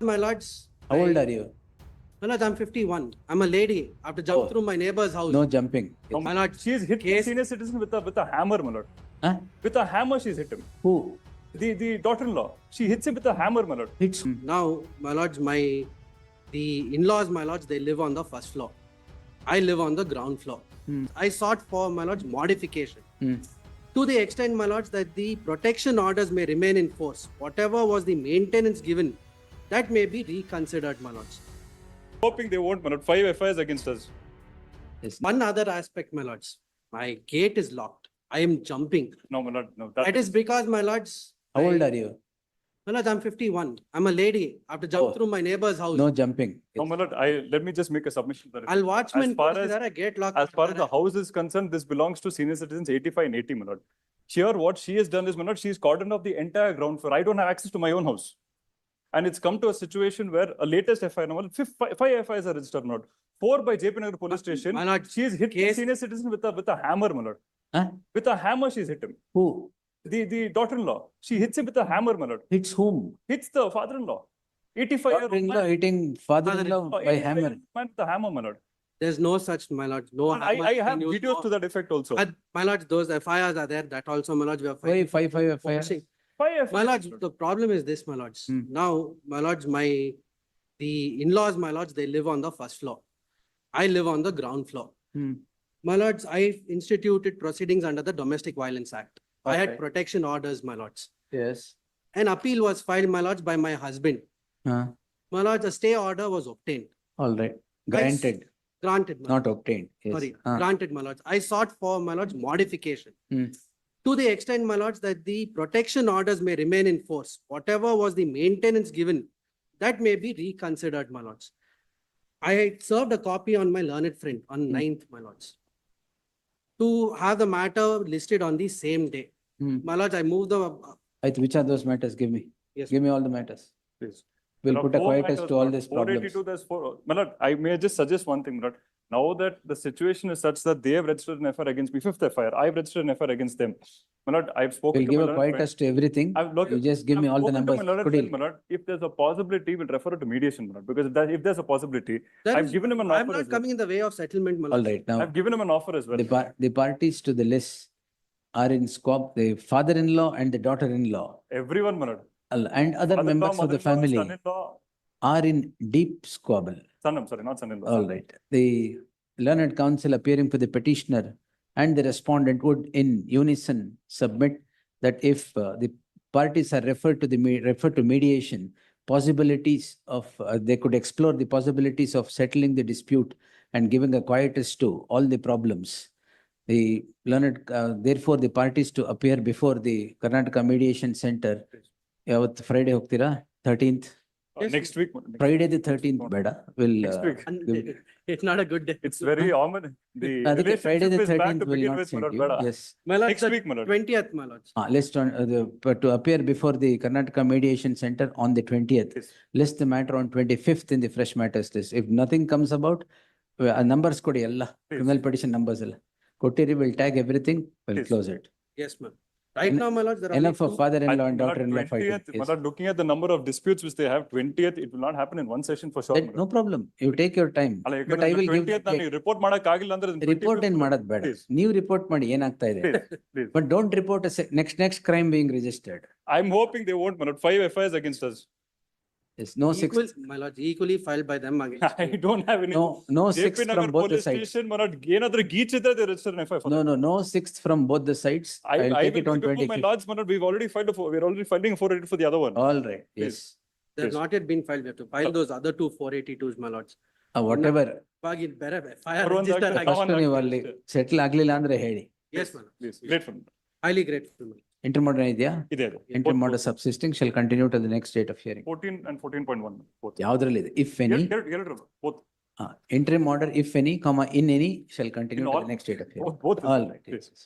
My lords. How old are you? My lords, I'm 51. I'm a lady. I have to jump through my neighbor's house. No jumping. My lord, She is hit case- a senior citizen with a hammer, my lord. Huh? With a hammer, she's hit him. Who? The daughter-in-law. She hits him with a hammer, my lord. It's Now, my lords, the in-laws, my lords, they live on the first floor. I live on the ground floor. I sought for, my lords, modification. To the extent, my lords, that the protection orders may remain in force. Whatever was the maintenance given, that may be reconsidered, my lords. Hoping they won't, my lord. 5 FIRs against us. Yes. One other aspect, my lords. My gate is locked. I am jumping. No, my lord. No. That is because, my lords. How old are you? My lords, I'm 51. I'm a lady. I have to jump through my neighbor's house. No jumping. No, my lord. Let me just make a submission. I'll watchman. As far Is as- there a gate lock? As far as the house is concerned, this belongs to senior citizens 85 and 80, my lord. Here, what she has done is, my lord, she's cordoned off the entire ground floor. I don't have access to my own house. And it's come to a situation where a latest FIR, no, 5 FIRs are registered, my lord. 4 by JP Nagar police station. My lord, She is hit a case- senior citizen with a hammer, my lord. Huh? With a hammer, she's hit him. Who? The daughter-in-law. She hits him with a hammer, my lord. It's whom? Hits the father-in-law. 85-year-old Father-in-law man. hitting father-in-law by 85-year-old hammer. man with the hammer, my lord. there's no such, my lord. No. I hammer have being used, videos no- to that effect also. My lord, those FIRs are there. That also, my lord, we are Why fighting. 5 FIR? Pushing. 5 My lords, FIRs. the problem is this, my lords. Hmm. Now, my lords, the in-laws, my lords, they live on the first floor. I live on the ground floor. Hmm. My lords, I instituted proceedings under the Domestic Violence Act. I had Okay. protection orders, my lords. Yes. An appeal was filed, my lords, by my husband. My lords, a stay order was obtained. All right. Granted, Granted, my not lords. obtained. Yes. Sorry, Ah. granted, my lords. I sought for, my lords, modification. Hmm. To the extent, my lords, that the protection orders may remain in force. Whatever was the maintenance given, that may be reconsidered, my lords. I had served a copy on my learned friend on 9th, my lords, to have the matter listed on the same day. Hmm. My lords, I moved the, Which are those matters? Give me. yes, Give me all the matters. Please. We'll There are put a 4 quietus matters, to all my lord. these problems. 482, there's 4. My lord, I may just suggest one thing, my lord. Now that the situation is such that they have registered an FIR against me, 5th FIR, I've registered an FIR against them. My lord, I've spoken We'll to give my a learned friend. quietus to everything. You just give me all the I've spoken to numbers. my learned Could friend, you- my lord. If there's a possibility, we'll refer it to mediation, my lord. Because if there's a possibility, That I've is- given him an I'm offer not as well. coming in the way of settlement, my All lords. right. Now, I've given him an offer as well. the parties to the list are in scope, the father-in-law and the daughter-in-law Everyone, my lord. and other Mother-in-law, members of the mother-in-law, family son-in-law, are in deep squabble. sorry, not son-in-law. All right. The learned counsel appearing for the petitioner and the respondent would in unison submit that if the parties are referred to mediation, possibilities of they could explore the possibilities of settling the dispute and giving a quietus to all the problems. The learned, therefore, the parties to appear before the Karnataka Mediation Center. Friday ಹೋಗ್ತೀರಾ 13th. Next week. my lord. Friday the 13th ಬೇಡ. Will Next week. And give- it's not a good day. It's very ominous. The ಅದಕ್ಕೆ Friday the relationship is bad 13th to will begin not with, my send lord. you. Bada. Yes. My lords, Next the week, my lord. 20th, my lords. List on but to appear before the Karnataka Mediation Center on the 20th. Yes. List the matter on 25th in the fresh matters list. If nothing comes about, numbers ಕೊಡಿ ಎಲ್ಲ criminal petition numbers ಎಲ್ಲ ಕೊಟ್ಟಿರಿ, will tag everything, will Please. close it. Yes, ma'am. Right now, my lords, there are Enough only of two- father-in-law and My lord, daughter-in-law fighting. 20th, my Yes. lord, looking at the number of disputes which they have, 20th, it will not happen in one session for sure. Then my lord. no problem. You take your time. ಅಲ್ಲ, But ಯಾಕಂದ್ರೆ I will give 20th ನಾನು report ಮಾಡಕ್ ಆಗಿಲ್ಲ ಅಂದ್ರೆ ಅದನ್ನ report 25th ಏನ್ ಮಾಡೋದ್ ಬೇಡ. Please. ನೀವು ರಿಪೋರ್ಟ್ ಮಾಡಿ ಏನಾಗ್ತಾ ಇದೆ. Please. But don't report a next crime being registered. I'm hoping they won't, my lord. 5 FIRs against us. Yes. No equal, sixth. my lords, equally filed by them against I me. don't have any. No JP sixth Nagar from both the police sides. station, my lord, ಏನಾದ್ರೂ ಗೀಚ್ ಇದ್ರೆ they register an FIR for that. No sixth from both the sides. I I'll take will it on before my 25th. lords, my lord, we're already filing 480 for the other one. All right. Yes. Please. They have Yes. not yet been filed. We have to file those other two 482s, my lords. Whatever. Bagin, better fire Bharuwan register. Doctor, against- First ನೀವು ಅಲ್ಲಿ settle ಆಗ್ಲಿಲ್ಲ ಅಂದ್ರೆ ಹೇಳಿ. Yes, my lord. Please, grateful. Highly grateful, my lord. Interim order ಇದೆಯಾ? ಇದೆ. Interim order subsisting shall continue to the next date of hearing. 14 and 14.1. Both. ಯಾವ್ದ್ರಲ್ಲಿ ಇದೆ? If any, ಎರಡು, both. interim order if any, in any shall continue In to all? the next date of hearing. Both. All right. Please. Yes.